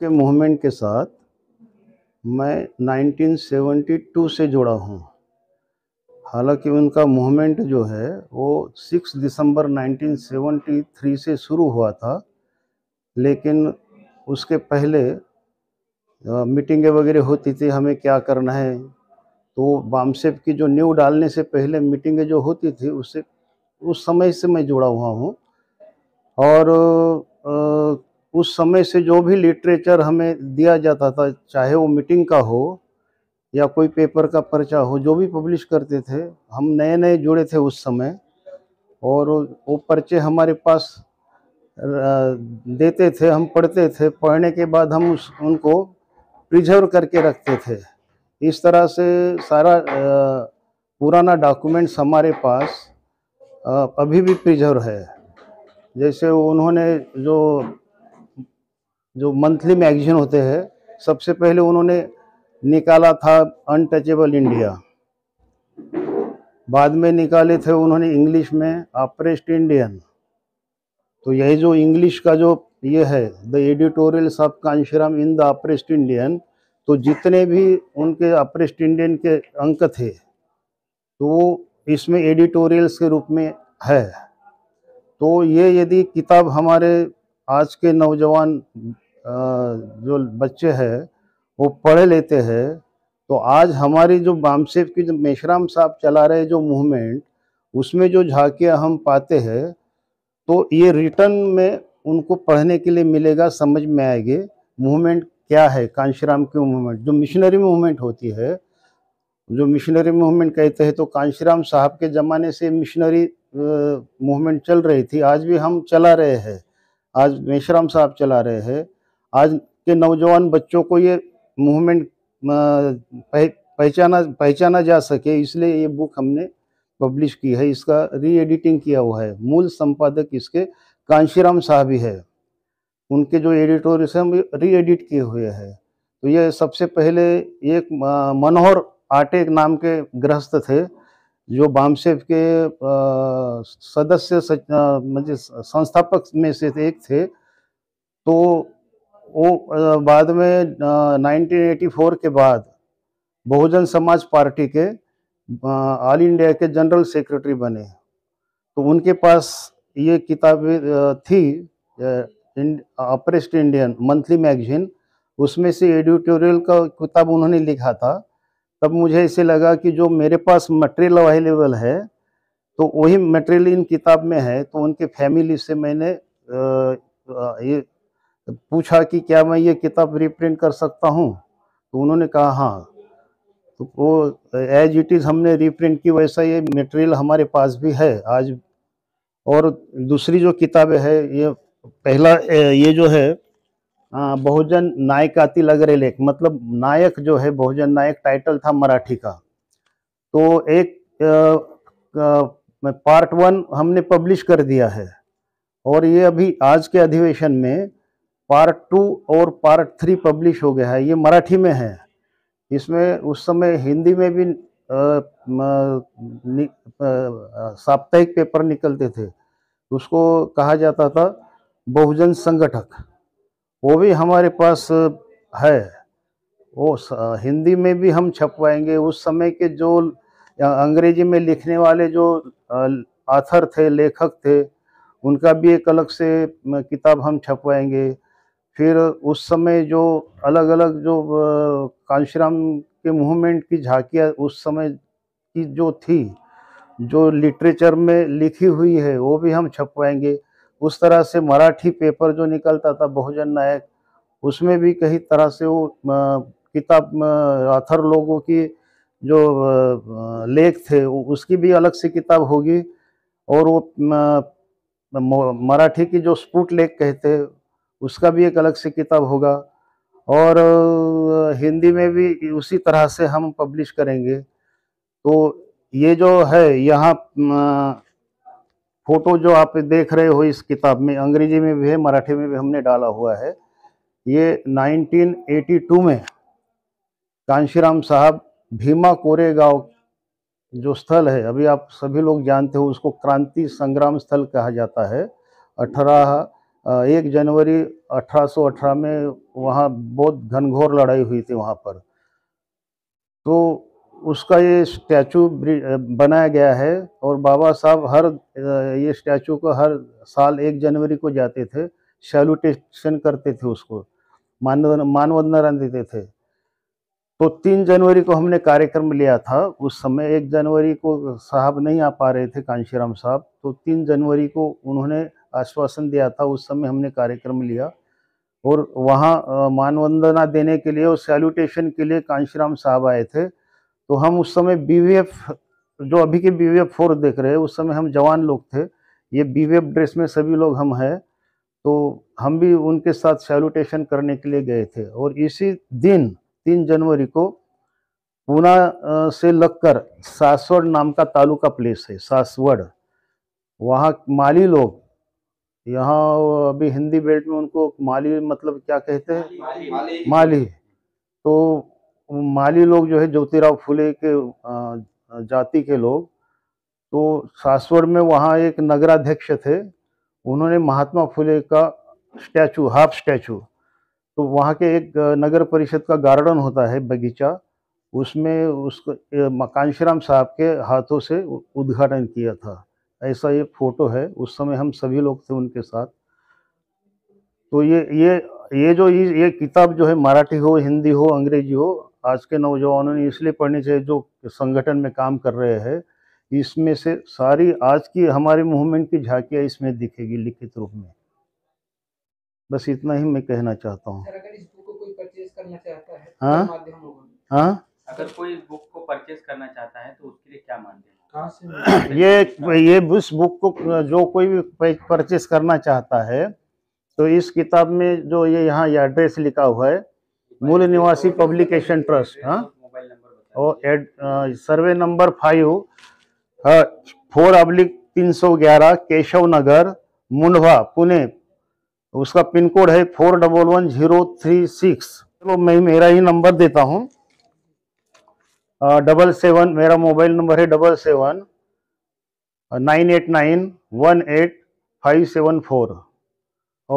के मूवमेंट के साथ मैं 1972 से जुड़ा हूँ। हालांकि उनका मूवमेंट जो है वो 6 दिसंबर 1973 से शुरू हुआ था, लेकिन उसके पहले मीटिंगें वगैरह होती थी, हमें क्या करना है। तो बामसेफ की जो नींव डालने से पहले मीटिंगें जो होती थी, उससे उस समय से मैं जुड़ा हुआ हूँ। और उस समय से जो भी लिटरेचर हमें दिया जाता था, चाहे वो मीटिंग का हो या कोई पेपर का पर्चा हो, जो भी पब्लिश करते थे, हम नए-नए जुड़े थे उस समय। और वो पर्चे हमारे पास देते थे, हम पढ़ते थे। पढ़ने के बाद हम उनको प्रिजर्व करके रखते थे। इस तरह से सारा पुराना डॉक्यूमेंट्स हमारे पास अभी भी प्रिजर्व है। जैसे उन्होंने जो जो मंथली मैगजीन होते हैं, सबसे पहले उन्होंने निकाला था अनटचेबल इंडिया। बाद में निकाले थे उन्होंने इंग्लिश में अप्रेस्ड इंडियन। तो यही जो इंग्लिश का जो ये है, the editorials of Kanshiram in the apprised Indian, तो जितने भी उनके अप्रेस्ड इंडियन के अंक थे, तो इसमें एडिटोरियल्स के रूप में है। तो ये यदि किताब हमारे आज के नौजवान जो बच्चे हैं वो पढ़ लेते हैं, तो आज हमारी जो बामसेफ की जो मेश्राम साहब चला रहे जो मूवमेंट, उसमें जो झांकियाँ हम पाते हैं, तो ये रिटर्न में उनको पढ़ने के लिए मिलेगा, समझ में आएगी मूवमेंट क्या है। कांशीराम की मूवमेंट जो मिशनरी मूवमेंट होती है, जो मिशनरी मूवमेंट कहते हैं, तो कांशीराम साहब के ज़माने से मिशनरी मूवमेंट चल रही थी, आज भी हम चला रहे हैं। आज मेश्राम साहब चला रहे हैं। आज के नौजवान बच्चों को ये मूवमेंट पहचाना जा सके, इसलिए ये बुक हमने पब्लिश की है। इसका री-एडिटिंग किया हुआ है। मूल संपादक इसके कांशीराम साहब ही है। उनके जो एडिटोरियल्स हैं हम री-एडिट किए हुए हैं। तो ये सबसे पहले एक मनोहर आटे नाम के गृहस्थ थे, जो बामसेफ के सदस्य म्हणजे संस्थापक में से एक थे। तो वो बाद में 1984 के बाद बहुजन समाज पार्टी के ऑल इंडिया के जनरल सेक्रेटरी बने। तो उनके पास ये किताबें थी, अप्रेस्ड इंडियन मंथली मैगजीन, उसमें से एडिटोरियल का किताब उन्होंने लिखा था। तब मुझे ऐसे लगा कि जो मेरे पास मटेरियल अवेलेबल है, तो वही मटेरियल इन किताब में है। तो उनके फैमिली से मैंने ये पूछा कि क्या मैं ये किताब रीप्रिंट कर सकता हूँ? तो उन्होंने कहा हाँ। तो वो एज इट इज़ हमने रीप्रिंट की, वैसा ये मटेरियल हमारे पास भी है आज। और दूसरी जो किताबें है, ये पहला ये जो है बहुजन नायकाती लगरे लेख, मतलब नायक जो है, बहुजन नायक टाइटल था मराठी का। तो एक पार्ट 1 हमने पब्लिश कर दिया है, और ये अभी आज के अधिवेशन में पार्ट 2 और पार्ट 3 पब्लिश हो गया है। ये मराठी में है। इसमें उस समय हिंदी में भी साप्ताहिक पेपर निकलते थे, उसको कहा जाता था बहुजन संगठक। वो भी हमारे पास है। वो हिंदी में भी हम छपवाएंगे। उस समय के जो अंग्रेजी में लिखने वाले जो ऑथर थे, लेखक थे, उनका भी एक अलग से किताब हम छपवाएंगे। फिर उस समय जो अलग-अलग जो कांशीराम के मूवमेंट की झांकियाँ उस समय की जो थी, जो लिटरेचर में लिखी हुई है, वो भी हम छपवाएंगे। उस तरह से मराठी पेपर जो निकलता था बहुजन नायक, उसमें भी कई तरह से वो किताब ऑथर लोगों की जो लेख थे, उसकी भी अलग से किताब होगी। और वो मराठी की जो स्फुट लेख कहते हैं, उसका भी एक अलग से किताब होगा। और हिंदी में भी उसी तरह से हम पब्लिश करेंगे। तो ये जो है यहाँ फोटो जो आप देख रहे हो इस किताब में, अंग्रेजी में भी है, मराठी में भी हमने डाला हुआ है। ये 1982 में कांशीराम साहब भीमा कोरेगांव जो स्थल है, अभी आप सभी लोग जानते हो उसको क्रांति संग्राम स्थल कहा जाता है। 18 1 जनवरी 1818 में वहाँ बहुत घनघोर लड़ाई हुई थी वहाँ पर। तो उसका ये स्टैचू बनाया गया है और बाबा साहब ये स्टैचू को हर साल 1 जनवरी को जाते थे, सैल्यूटेशन करते थे उसको, मानवंदना देते थे। तो 3 जनवरी को हमने कार्यक्रम लिया था। उस समय 1 जनवरी को साहब नहीं आ पा रहे थे, कांशीराम साहब, तो 3 जनवरी को उन्होंने आश्वासन दिया था, उस समय हमने कार्यक्रम लिया और वहाँ मानवंदना देने के लिए और सैल्यूटेशन के लिए कांशीराम साहब आए थे। तो हम उस समय बीवीएफ, जो अभी के बीवीएफ 4 देख रहे हैं, उस समय हम जवान लोग थे। ये बीवीएफ ड्रेस में सभी लोग हम हैं, तो हम भी उनके साथ सैल्यूटेशन करने के लिए गए थे। और इसी दिन 3 जनवरी को पूना से लगकर सासवड़ नाम का तालुका प्लेस है, सासवड़, वहाँ माली लोग, यहाँ अभी हिंदी बेल्ट में उनको माली मतलब क्या कहते हैं, माली। तो माली लोग जो है ज्योतिराव फुले के जाति के लोग, तो सासवड़ में वहाँ एक नगराध्यक्ष थे, उन्होंने महात्मा फुले का स्टैचू, हाफ स्टैचू, तो वहाँ के एक नगर परिषद का गार्डन होता है, बगीचा, उसमें उसको कांशीराम साहब के हाथों से उद्घाटन किया था। ऐसा ये फोटो है, उस समय हम सभी लोग थे उनके साथ। तो ये किताब जो है, मराठी हो, हिंदी हो, अंग्रेजी हो, आज के नौजवानों ने इसलिए पढ़नी चाहिए जो संगठन में काम कर रहे हैं। इसमें से सारी आज की हमारे मूवमेंट की झांकियाँ इसमें दिखेगी लिखित रूप में। बस इतना ही मैं कहना चाहता हूँ। अगर इस बुक को कोई परचेज करना चाहता है, हाँ? माध्यम होगा? हाँ? अगर कोई इस बुक को परचेज करना चाहता है तो उसके लिए क्या माध्यम? कहाँ से? ये इस बुक को जो कोई भी परचेस करना चाहता है, तो इस किताब में जो ये यहाँ ये एड्रेस लिखा हुआ है, मूल निवासी पब्लिकेशन ट्रस्ट, हाँ, मोबाइल नंबर और सर्वे नंबर 5 4/311 केशव नगर, मुंडवा, पुणे, उसका पिन कोड है 411036। चलो मैं मेरा ही नंबर देता हूँ, 77, मेरा मोबाइल नंबर है 77 989 18574।